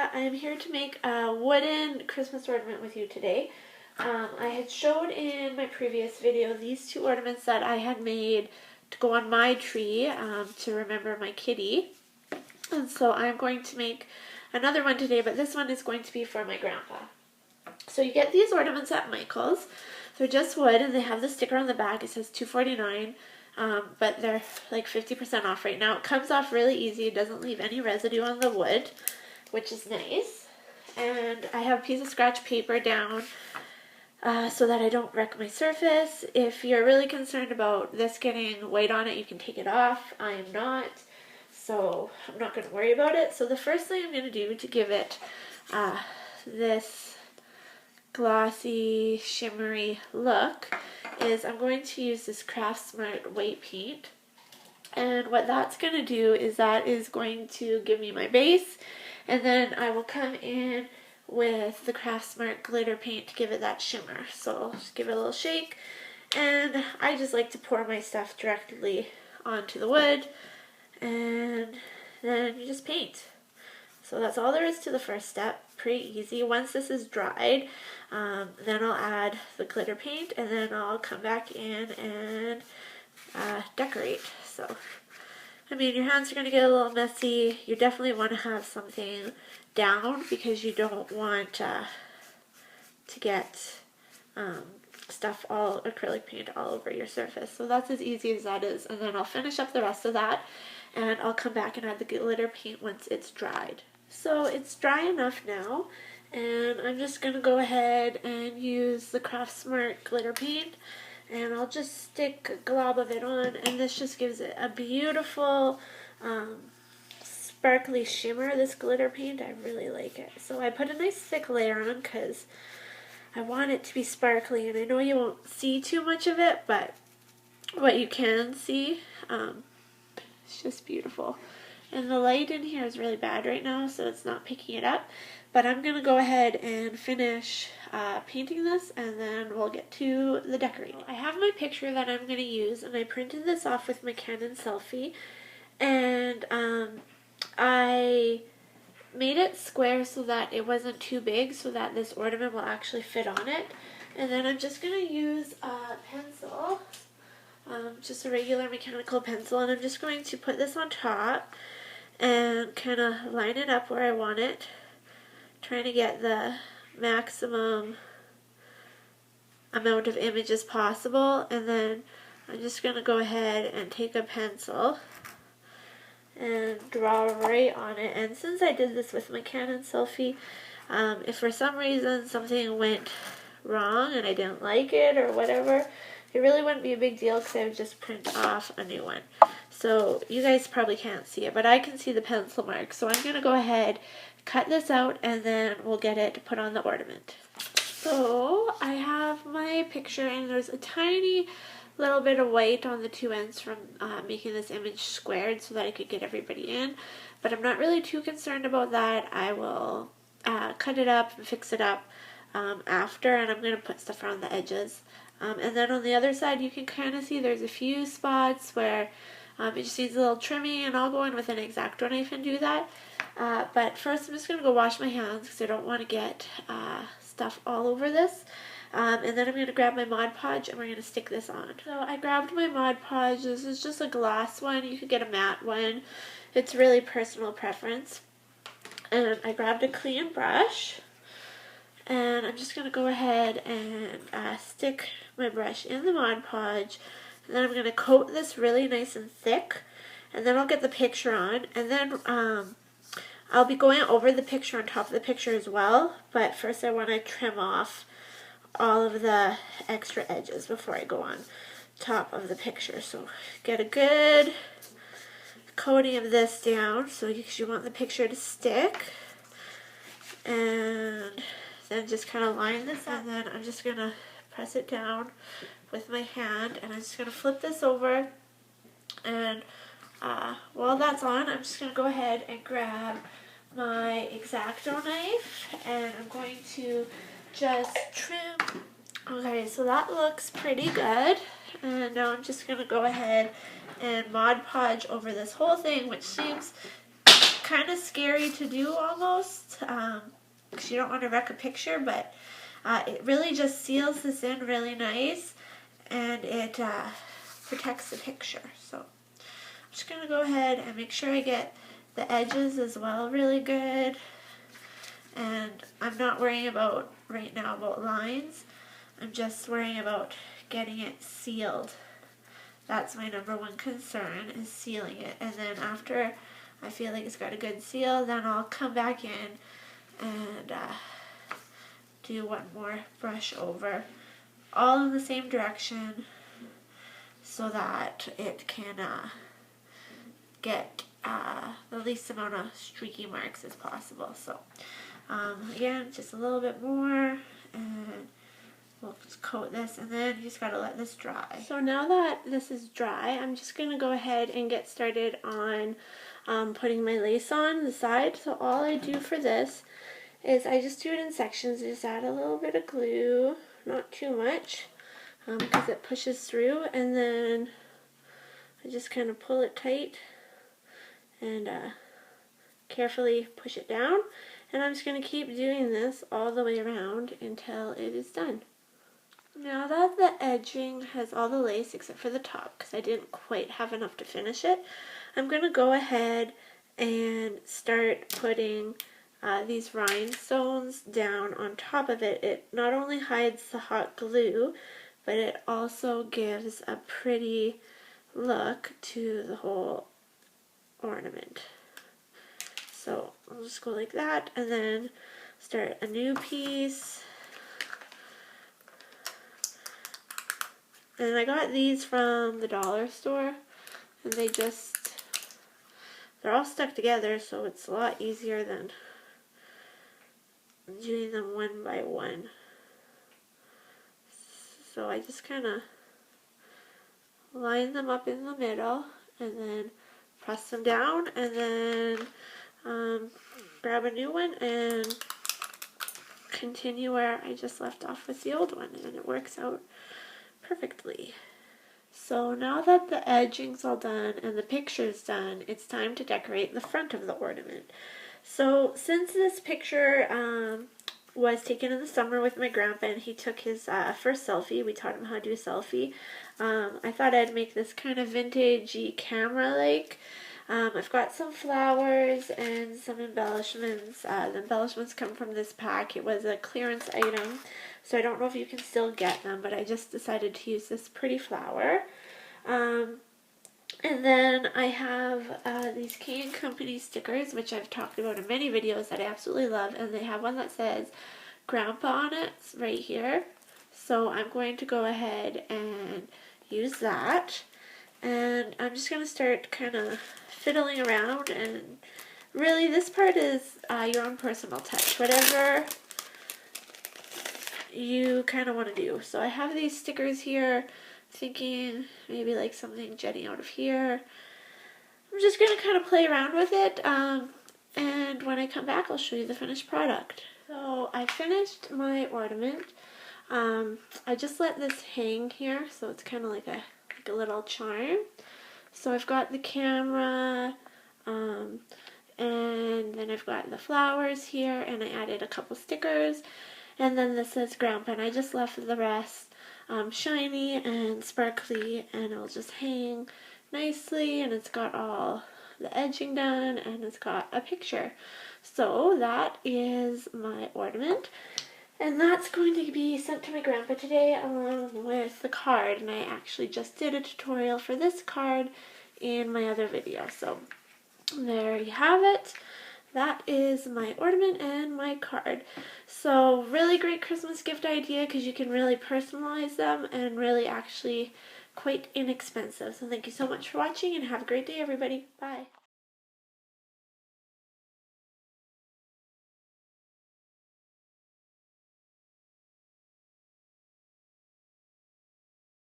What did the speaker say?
Sarah. I am here to make a wooden Christmas ornament with you today. I had showed in my previous video these two ornaments that I had made to go on my tree to remember my kitty. And so I'm going to make another one today, but this one is going to be for my grandpa. So you get these ornaments at Michael's. They're just wood and they have the sticker on the back. It says $2.49. But they're like 50% off right now. It comes off really easy. It doesn't leave any residue on the wood, which is nice. And I have a piece of scratch paper down so that I don't wreck my surface. If you're really concerned about this getting white on it, you can take it off. I am not, so I'm not going to worry about it. So the first thing I'm going to do to give it this glossy, shimmery look is I'm going to use this Craft Smart white paint. And what that's going to do is that is going to give me my base, and then I will come in with the Craft Smart glitter paint to give it that shimmer. So just give it a little shake, and I just like to pour my stuff directly onto the wood, and then you just paint. So that's all there is to the first step. Pretty easy. Once this is dried, then I'll add the glitter paint, and then I'll come back in and decorate. So, I mean, your hands are going to get a little messy. You definitely want to have something down because you don't want to get stuff, all acrylic paint all over your surface. So that's as easy as that is. And then I'll finish up the rest of that, and I'll come back and add the glitter paint once it's dried. So it's dry enough now, and I'm just going to go ahead and use the Craft Smart glitter paint, and I'll just stick a glob of it on, and this just gives it a beautiful sparkly shimmer, this glitter paint. I really like it. So I put a nice thick layer on because I want it to be sparkly, and I know you won't see too much of it, but what you can see, it's just beautiful. And the light in here is really bad right now, so it's not picking it up. But I'm going to go ahead and finish painting this, and then we'll get to the decorating. I have my picture that I'm going to use, and I printed this off with my Canon selfie. And I made it square so that it wasn't too big, so that this ornament will actually fit on it. And then I'm just going to use a pencil, just a regular mechanical pencil, and I'm just going to put this on top and kind of line it up where I want it, trying to get the maximum amount of images possible. And then I'm just going to go ahead and take a pencil and draw right on it. And since I did this with my Canon selfie, if for some reason something went wrong and I didn't like it or whatever, it really wouldn't be a big deal because I would just print off a new one. So you guys probably can't see it, but I can see the pencil mark. So I'm going to go ahead, cut this out, and then we'll get it to put on the ornament. So I have my picture, and there's a tiny little bit of white on the two ends from making this image squared so that I could get everybody in. But I'm not really too concerned about that. I will cut it up and fix it up after, and I'm going to put stuff around the edges. And then on the other side, you can kind of see there's a few spots where it just needs a little trimming, and I'll go in with an X-Acto knife and do that. But first, I'm just going to go wash my hands because I don't want to get stuff all over this. And then I'm going to grab my Mod Podge, and we're going to stick this on. So I grabbed my Mod Podge. This is just a glass one. You could get a matte one. It's really personal preference. And I grabbed a clean brush. And I'm just going to go ahead and stick my brush in the Mod Podge. And then I'm going to coat this really nice and thick. And then I'll get the picture on. And then I'll be going over the picture on top of the picture as well. But first I want to trim off all of the extra edges before I go on top of the picture. So get a good coating of this down, so you want the picture to stick. And then just kind of line this up, and then I'm just going to press it down with my hand, and I'm just going to flip this over. And while that's on, I'm just going to go ahead and grab my X-Acto knife, and I'm going to just trim. Okay, so that looks pretty good. And now I'm just going to go ahead and Mod Podge over this whole thing, which seems kind of scary to do almost, because you don't want to wreck a picture, but it really just seals this in really nice, and it protects the picture. So I'm just going to go ahead and make sure I get the edges as well really good. And I'm not worrying about right now about lines. I'm just worrying about getting it sealed. That's my number one concern, is sealing it. And then after I feel like it's got a good seal, then I'll come back in and do one more brush over, all in the same direction, so that it can get the least amount of streaky marks as possible. So again, just a little bit more, and we'll just coat this, and then you just gotta let this dry. So now that this is dry, I'm just gonna go ahead and get started on putting my lace on the side. So all I do for this is I just do it in sections. I just add a little bit of glue, not too much, because it pushes through, and then I just kind of pull it tight and carefully push it down. And I'm just going to keep doing this all the way around until it is done. Now that the edging has all the lace except for the top, because I didn't quite have enough to finish it, I'm going to go ahead and start putting these rhinestones down on top of it. It not only hides the hot glue, but it also gives a pretty look to the whole ornament. So I'll just go like that, and then start a new piece. And I got these from the dollar store, and they're all stuck together, so it's a lot easier than doing them one by one. So I just kind of line them up in the middle, and then press them down, and then grab a new one and continue where I just left off with the old one, and it works out perfectly. So now that the edging's all done and the picture's done, it's time to decorate the front of the ornament. So since this picture was taken in the summer with my grandpa, and he took his first selfie, we taught him how to do a selfie, I thought I'd make this kind of vintagey camera-like. I've got some flowers and some embellishments. The embellishments come from this pack. It was a clearance item, so I don't know if you can still get them, but I just decided to use this pretty flower. And then I have these K & Company stickers, which I've talked about in many videos that I absolutely love, and they have one that says Grandpa on it right here. So I'm going to go ahead and use that. And I'm just going to start kind of fiddling around, and really this part is your own personal touch, whatever you kind of want to do. So I have these stickers here, thinking maybe like something jetting out of here. I'm just going to kind of play around with it, and when I come back I'll show you the finished product. So I finished my ornament. I just let this hang here, so it's kind of like a little charm. So I've got the camera, and then I've got the flowers here, and I added a couple stickers, and then this says Grandpa, and I just left the rest shiny and sparkly, and it'll just hang nicely, and it's got all the edging done, and it's got a picture. So that is my ornament. And that's going to be sent to my grandpa today along with the card. And I actually just did a tutorial for this card in my other video. So there you have it. That is my ornament and my card. So really great Christmas gift idea, because you can really personalize them, and really actually quite inexpensive. So thank you so much for watching, and have a great day, everybody. Bye.